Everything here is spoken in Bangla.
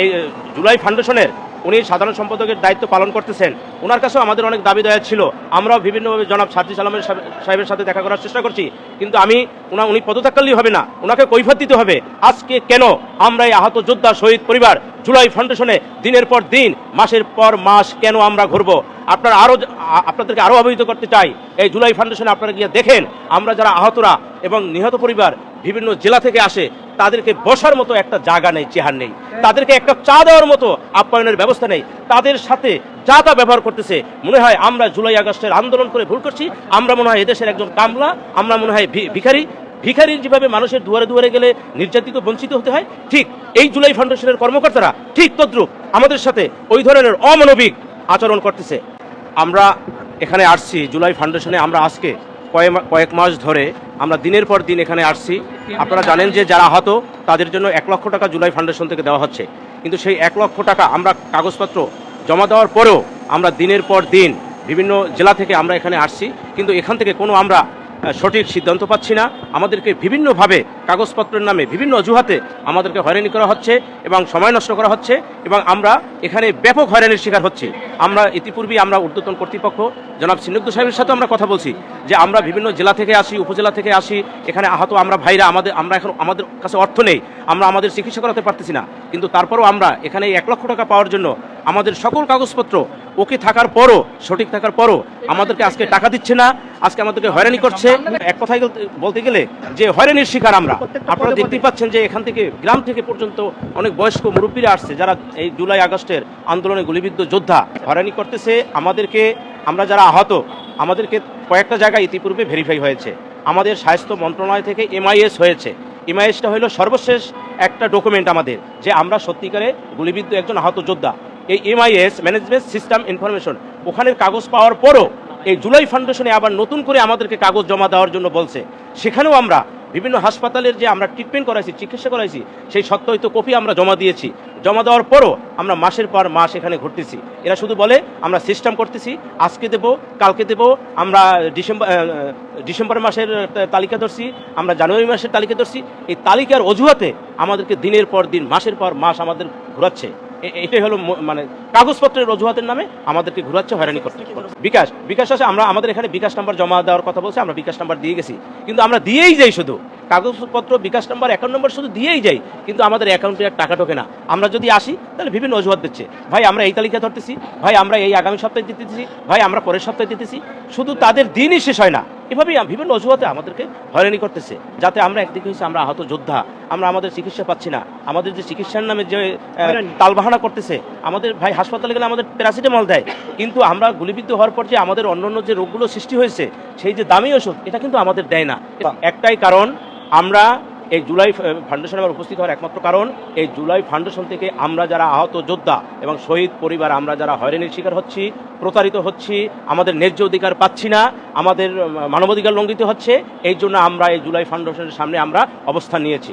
এই জুলাই ফাউন্ডেশনের উনি সাধারণ সম্পাদকের দায়িত্ব পালন করতেছেন। ওনার কাছেও আমাদের অনেক দাবি দেওয়া ছিল। আমরাও বিভিন্নভাবে জনাব সার্জিস আলমের সাহেবের সাথে দেখা করার চেষ্টা করছি, কিন্তু উনি পদত্যাগ করলেই হবে না, ওনাকে কৈফিয়ত দিতে হবে। আজকে কেন আমরা এই আহত যোদ্ধা শহীদ পরিবার জুলাই ফাউন্ডেশনে দিনের পর দিন মাসের পর মাস কেন আমরা ঘুরবো? আপনাদেরকে আরও অবহিত করতে চাই, এই জুলাই ফাউন্ডেশনে আপনারা গিয়ে দেখেন আমরা যারা আহতরা এবং নিহত পরিবার বিভিন্ন জেলা থেকে আসে, তাদেরকে বসার মতো একটা জায়গা নেই, চেহার নেই, তাদেরকে একটা চা দেওয়ার মতো আপ্যায়নের ব্যবস্থা নেই, তাদের সাথে যা তা ব্যবহার করতেছে। মনে হয় আমরা জুলাই আগস্টের আন্দোলন করে ভুল করছি, আমরা মনে হয় এদেশের একজন কামলা, আমরা মনে হয় ভিখারি যেভাবে মানুষের দুয়ারে দুয়ারে গেলে নির্যাতিত বঞ্চিত হতে হয়, ঠিক এই জুলাই ফাউন্ডেশনের কর্মকর্তারা ঠিক তদ্রুপ আমাদের সাথে ওই ধরনের অমানবিক আচরণ করতেছে। আমরা এখানে আসছি জুলাই ফাউন্ডেশনে, আমরা আজকে কয়েক মাস ধরে আমরা দিনের পর দিন এখানে আসছি। আপনারা জানেন যে যারা আহত তাদের জন্য 1 লক্ষ টাকা জুলাই ফাউন্ডেশন থেকে দেওয়া হচ্ছে, কিন্তু সেই 1 লক্ষ টাকা আমরা কাগজপত্র জমা দেওয়ার পরেও আমরা দিনের পর দিন বিভিন্ন জেলা থেকে আমরা এখানে আসছি, কিন্তু এখান থেকে কোনো আমরা সঠিক সিদ্ধান্ত পাচ্ছি না। আমাদেরকে বিভিন্নভাবে কাগজপত্রের নামে বিভিন্ন অজুহাতে আমাদেরকে হয়রানি করা হচ্ছে এবং সময় নষ্ট করা হচ্ছে, এবং আমরা এখানে ব্যাপক হয়রানির শিকার হচ্ছি। আমরা ইতিপূর্বেই আমরা ঊর্ধ্বতন কর্তৃপক্ষ জনাব সিন্নুদ্দু সাহেবের সাথে আমরা কথা বলছি যে আমরা বিভিন্ন জেলা থেকে আসি, উপজেলা থেকে আসি, এখানে আহত আমরা ভাইরা, আমাদের কাছে অর্থ নেই, আমরা আমাদের চিকিৎসা করাতে পারতেছি না, কিন্তু তারপরও আমরা এখানে 1 লক্ষ টাকা পাওয়ার জন্য আমাদের সকল কাগজপত্র ওকে থাকার পরও, সঠিক থাকার পরও আমাদেরকে আজকে টাকা দিচ্ছে না, আজকে আমাদেরকে হয়রানি করছে। এক কথায় বলতে গেলে যে হয়রানির শিকার আমরা। আপনারা দেখতেই পাচ্ছেন যে এখান থেকে গ্রাম থেকে পর্যন্ত অনেক বয়স্ক মুরব্বীরা আসছে, যারা এই জুলাই আগস্টের আন্দোলনে গুলিবিদ্ধ যোদ্ধা। হয়রানি করতেছে আমাদেরকে। আমরা যারা আহত, আমাদেরকে কয়েকটা জায়গায় ইতিপূর্বে ভেরিফাই হয়েছে, আমাদের স্বাস্থ্য মন্ত্রণালয় থেকে MIS হয়েছে। MISটা হলো সর্বশেষ একটা ডকুমেন্ট আমাদের, যে আমরা সত্যিকারে গুলিবিদ্ধ একজন আহত যোদ্ধা। এই MIS ম্যানেজমেন্ট সিস্টেম ইনফরমেশন, ওখানের কাগজ পাওয়ার পরও এই জুলাই ফাউন্ডেশনে আবার নতুন করে আমাদেরকে কাগজ জমা দেওয়ার জন্য বলছে। সেখানেও আমরা বিভিন্ন হাসপাতালের যে আমরা ট্রিটমেন্ট করাইছি, চিকিৎসা করাইছি, সেই সত্যায়িত কপি আমরা জমা দিয়েছি। জমা দেওয়ার পরও আমরা মাসের পর মাস এখানে ঘুরতেছি। এরা শুধু বলে আমরা সিস্টেম করতেছি, আজকে দেব, কালকে দেব, আমরা ডিসেম্বর মাসের তালিকা ধরছি, আমরা জানুয়ারি মাসের তালিকা ধরছি। এই তালিকার অজুহাতে আমাদেরকে দিনের পর দিন, মাসের পর মাস আমাদের ঘুরাচ্ছে। এটাই হলো মানে কাগজপত্রের অজুহাতের নামে আমাদেরকে ঘুরাচ্ছে, হয়রানি করতে। বিকাশ আছে, আমাদের এখানে বিকাশ নাম্বার জমা দেওয়ার কথা বলছে, আমরা বিকাশ নাম্বার দিয়ে গেছি, কিন্তু আমরা দিয়েই যাই, শুধু কাগজপত্র বিকাশ নাম্বার, অ্যাকাউন্ট নাম্বার শুধু দিয়েই যাই, কিন্তু আমাদের অ্যাকাউন্টে আর টাকা ঢোকে না। আমরা যদি আসি তাহলে বিভিন্ন অজুহাত দিচ্ছে, ভাই আমরা এই তালিকা ধরতেছি, ভাই আমরা এই আগামী সপ্তাহে দিতেছি, ভাই আমরা পরের সপ্তাহে দিতেছি, শুধু তাদের দিনই শেষ হয় না। এভাবেই বিভিন্ন অজুহাতে আমাদেরকে হয়রানি করতেছে, যাতে আমরা একদিকে হচ্ছে আমরা আহত যোদ্ধা, আমরা আমাদের চিকিৎসা পাচ্ছি না, আমাদের যে চিকিৎসার নামে যে তালবাহানা করতেছে, আমাদের ভাই হাসপাতালে গেলে আমাদের প্যারাসিটামল দেয়, কিন্তু আমরা গুলিবিদ্ধ হওয়ার পর যে আমাদের অন্যান্য যে রোগগুলো সৃষ্টি হয়েছে, সেই যে দামি ওষুধ, এটা কিন্তু আমাদের দেয় না। একটাই কারণ, আমরা এই জুলাই ফাউন্ডেশনে আমার উপস্থিত হওয়ার একমাত্র কারণ, এই জুলাই ফাউন্ডেশন থেকে আমরা যারা আহত যোদ্ধা এবং শহীদ পরিবার, আমরা যারা হয়রানির শিকার হচ্ছি, প্রতারিত হচ্ছি, আমাদের ন্যায্য অধিকার পাচ্ছি না, আমাদের মানবাধিকার লঙ্ঘিত হচ্ছে, এই জন্য আমরা এই জুলাই ফাউন্ডেশনের সামনে আমরা অবস্থান নিয়েছি।